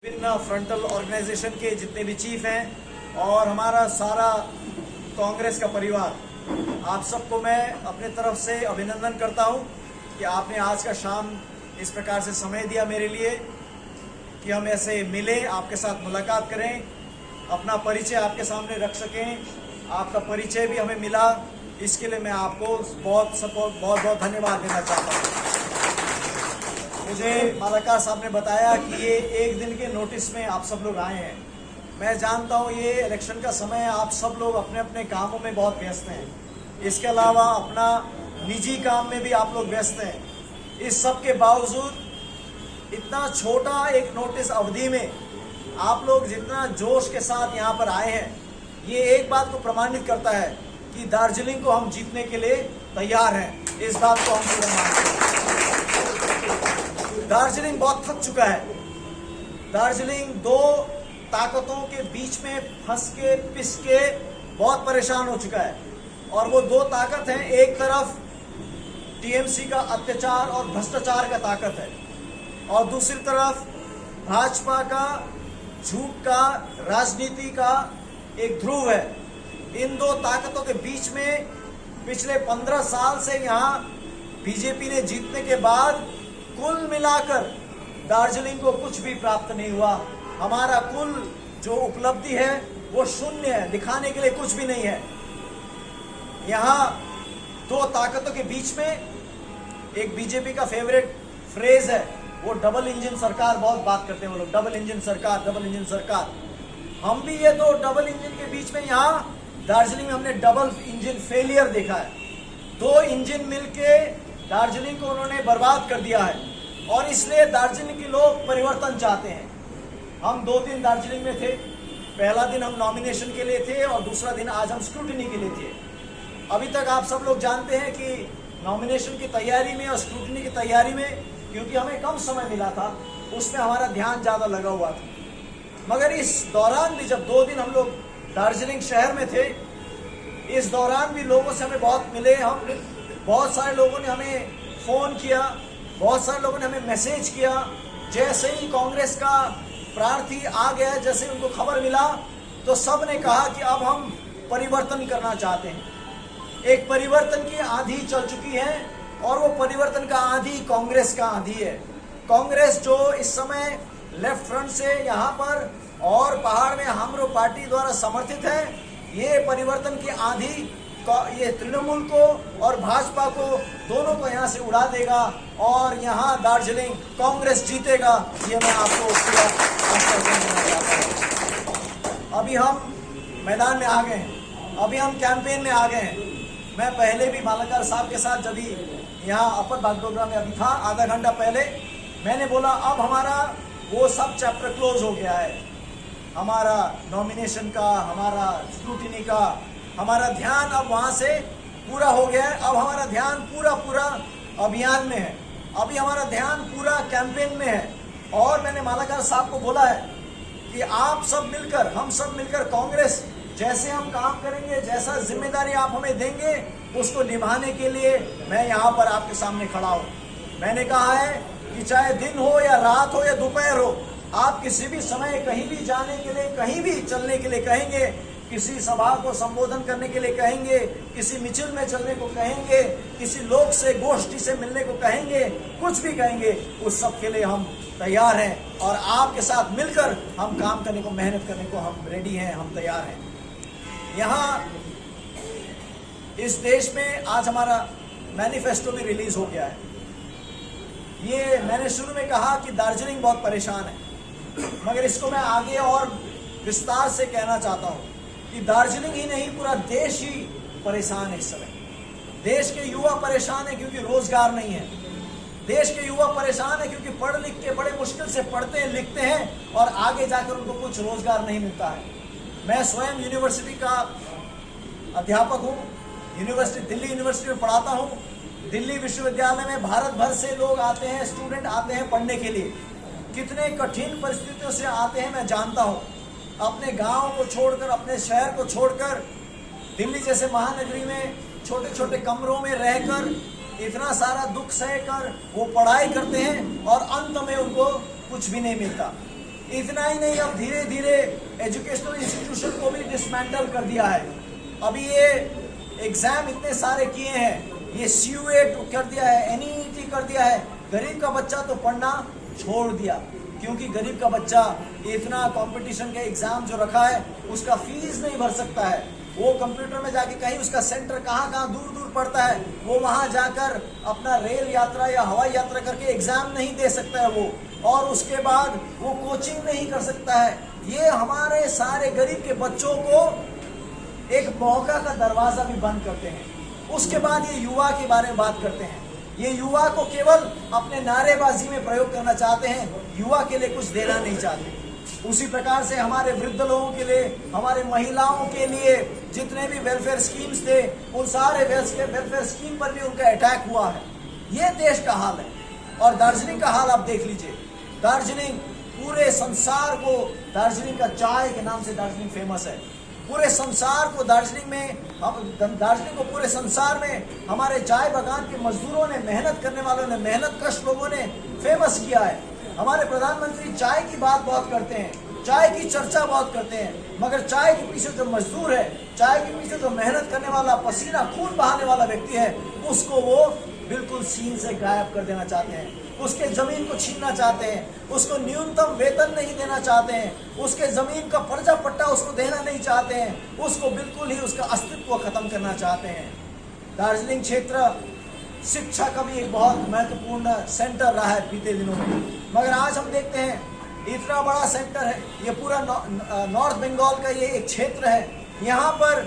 विभिन्न frontal organisation के जितने भी चीफ हैं और हमारा सारा कांग्रेस का परिवार, आप सबको मैं अपने तरफ से अभिनंदन करता हूं कि आपने आज का शाम इस प्रकार से समय दिया मेरे लिए कि हम ऐसे मिले, आपके साथ मुलाकात करें, अपना परिचय आपके सामने रख सकें। आपका परिचय भी हमें मिला, इसके लिए मैं आपको बहुत धन्यवाद देना चाहता हूँ। मुझे मालाकार साहब ने बताया कि ये एक दिन के नोटिस में आप सब लोग आए हैं। मैं जानता हूँ ये इलेक्शन का समय है, आप सब लोग अपने अपने कामों में बहुत व्यस्त हैं। इसके अलावा अपना निजी काम में भी आप लोग व्यस्त हैं। इस सब के बावजूद इतना छोटा एक नोटिस अवधि में आप लोग जितना जोश के साथ यहाँ पर आए हैं, ये एक बात को प्रमाणित करता है कि दार्जिलिंग को हम जीतने के लिए तैयार हैं। इस बात को हम पूरा मानते हैं। दार्जिलिंग बहुत थक चुका है। दार्जिलिंग दो ताकतों के बीच में फंस के पिस के बहुत परेशान हो चुका है और वो दो ताकत हैं, एक तरफ टीएमसी का अत्याचार और भ्रष्टाचार का ताकत है और दूसरी तरफ भाजपा का झूठ का राजनीति का एक ध्रुव है। इन दो ताकतों के बीच में पिछले 15 साल से यहाँ बीजेपी ने जीतने के बाद कुल मिलाकर दार्जिलिंग को कुछ भी प्राप्त नहीं हुआ। हमारा कुल जो उपलब्धि है वो शून्य है, दिखाने के लिए कुछ भी नहीं है। यहाँ दो ताकतों के बीच में एक बीजेपी का फेवरेट फ्रेज है, वो डबल इंजन सरकार, बहुत बात करते हैं वो लोग, डबल इंजन सरकार, डबल इंजन सरकार। हम भी ये दो डबल इंजन के बीच में यहाँ दार्जिलिंग में हमने डबल इंजन फेलियर देखा है। दो इंजन मिलके दार्जिलिंग को उन्होंने बर्बाद कर दिया है और इसलिए दार्जिलिंग के लोग परिवर्तन चाहते हैं। हम 2 दिन दार्जिलिंग में थे। पहला दिन हम नॉमिनेशन के लिए थे और दूसरा दिन आज हम स्क्रूटिनी के लिए थे। अभी तक आप सब लोग जानते हैं कि नॉमिनेशन की तैयारी में और स्क्रूटिनी की तैयारी में, क्योंकि हमें कम समय मिला था, उसमें हमारा ध्यान ज़्यादा लगा हुआ था। मगर इस दौरान भी जब 2 दिन हम लोग दार्जिलिंग शहर में थे, इस दौरान भी लोगों से हमें बहुत मिले। हम बहुत सारे लोगों ने हमें फ़ोन किया, बहुत सारे लोगों ने हमें मैसेज किया। जैसे ही कांग्रेस का प्रार्थी आ गया, जैसे उनको खबर मिला, तो सब ने कहा कि अब हम परिवर्तन करना चाहते हैं। एक परिवर्तन की आंधी चल चुकी है और वो परिवर्तन का आंधी कांग्रेस का आंधी है। कांग्रेस जो इस समय लेफ्ट फ्रंट से यहाँ पर और पहाड़ में हमरो पार्टी द्वारा समर्थित है, ये परिवर्तन की आंधी ये तृणमूल को और भाजपा को दोनों को यहाँ से उड़ा देगा और यहाँ दार्जिलिंग कांग्रेस जीतेगा, ये मैं आपको पूरा आश्वासन देना चाहता हूँ। अभी हम मैदान में आ गए हैं, अभी हम कैंपेन में आ गए हैं। मैं पहले भी मालाकार साहब के साथ जब यहाँ अपर बागडोगरा में अभी था, आधा घंटा पहले, मैंने बोला अब हमारा वो सब चैप्टर क्लोज हो गया है। हमारा नॉमिनेशन का, हमारा स्क्रूटिनी का, हमारा ध्यान अब वहाँ से पूरा हो गया है। अब हमारा ध्यान पूरा अभियान में है। अभी हमारा ध्यान पूरा कैंपेन में है और मैंने मालाकार साहब को बोला है कि आप सब मिलकर, हम सब मिलकर कांग्रेस जैसे हम काम करेंगे, जैसा जिम्मेदारी आप हमें देंगे, उसको निभाने के लिए मैं यहाँ पर आपके सामने खड़ा हूँ। मैंने कहा है कि चाहे दिन हो या रात हो या दोपहर हो, आप किसी भी समय कहीं भी जाने के लिए, कहीं भी चलने के लिए कहेंगे, किसी सभा को संबोधन करने के लिए कहेंगे, किसी मिছিল में चलने को कहेंगे, किसी लोग से गोष्ठी से मिलने को कहेंगे, कुछ भी कहेंगे, उस सब के लिए हम तैयार हैं और आपके साथ मिलकर हम काम करने को, मेहनत करने को हम रेडी हैं, हम तैयार हैं। यहाँ इस देश में आज हमारा मैनिफेस्टो भी रिलीज हो गया है। ये मैंने शुरू में कहा कि दार्जिलिंग बहुत परेशान है, मगर इसको मैं आगे और विस्तार से कहना चाहता हूँ कि दार्जिलिंग ही नहीं, पूरा देश ही परेशान है इस समय। देश के युवा परेशान है क्योंकि रोजगार नहीं है। देश के युवा परेशान है क्योंकि पढ़ लिख के बड़े मुश्किल से पढ़ते हैं, लिखते हैं और आगे जाकर उनको कुछ रोजगार नहीं मिलता है। मैं स्वयं यूनिवर्सिटी का अध्यापक हूँ, दिल्ली यूनिवर्सिटी में पढ़ाता हूँ। दिल्ली विश्वविद्यालय में भारत भर से लोग आते हैं, स्टूडेंट आते हैं पढ़ने के लिए। कितने कठिन परिस्थितियों से आते हैं मैं जानता हूँ। अपने गांव को छोड़कर, अपने शहर को छोड़कर, दिल्ली जैसे महानगरी में छोटे छोटे कमरों में रहकर इतना सारा दुख सहकर वो पढ़ाई करते हैं और अंत में उनको कुछ भी नहीं मिलता। इतना ही नहीं, अब धीरे धीरे एजुकेशनल इंस्टीट्यूशन को भी डिसमेंटल कर दिया है। अभी ये एग्जाम इतने सारे किए हैं, ये CUA कर दिया है, NEET कर दिया है। गरीब का बच्चा तो पढ़ना छोड़ दिया, क्योंकि गरीब का बच्चा इतना कंपटीशन के एग्जाम जो रखा है उसका फीस नहीं भर सकता है। वो कंप्यूटर में जाके कहीं उसका सेंटर कहाँ दूर दूर पड़ता है, वो वहां जाकर अपना रेल यात्रा या हवाई यात्रा करके एग्जाम नहीं दे सकता है वो, और उसके बाद वो कोचिंग नहीं कर सकता है। ये हमारे सारे गरीब के बच्चों को एक मौका का दरवाजा भी बंद करते हैं। उसके बाद ये युवा के बारे में बात करते हैं। ये युवा को केवल अपने नारेबाजी में प्रयोग करना चाहते हैं, युवा के लिए कुछ देना नहीं चाहते। उसी प्रकार से हमारे वृद्ध लोगों के लिए, हमारे महिलाओं के लिए जितने भी वेलफेयर स्कीम्स थे, उन सारे वेलफेयर स्कीम पर भी उनका अटैक हुआ है। ये देश का हाल है। और दार्जिलिंग का हाल आप देख लीजिए। दार्जिलिंग पूरे संसार को, दार्जिलिंग का चाय के नाम से दार्जिलिंग फेमस है। पूरे संसार को दार्जिलिंग को पूरे संसार में हमारे चाय बागान के मजदूरों ने, मेहनत करने वालों ने, मेहनत कश लोगों ने फेमस किया है। हमारे प्रधानमंत्री चाय की बात बहुत करते हैं, चाय की चर्चा बहुत करते हैं, मगर चाय के पीछे जो मजदूर है, चाय के पीछे जो मेहनत करने वाला, पसीना खून बहाने वाला व्यक्ति है, उसको वो बिल्कुल सीन से गायब कर देना चाहते हैं। उसके जमीन को छीनना चाहते हैं, उसको न्यूनतम वेतन नहीं देना चाहते हैं, उसके जमीन का पर्चा पट्टा उसको देना नहीं चाहते हैं, उसको बिल्कुल ही उसका अस्तित्व खत्म करना चाहते हैं। दार्जिलिंग क्षेत्र शिक्षा का भी एक बहुत महत्वपूर्ण सेंटर रहा है बीते दिनों में, मगर आज हम देखते हैं इतना बड़ा सेंटर है, ये पूरा नॉर्थ बंगाल का ये एक क्षेत्र है, यहाँ पर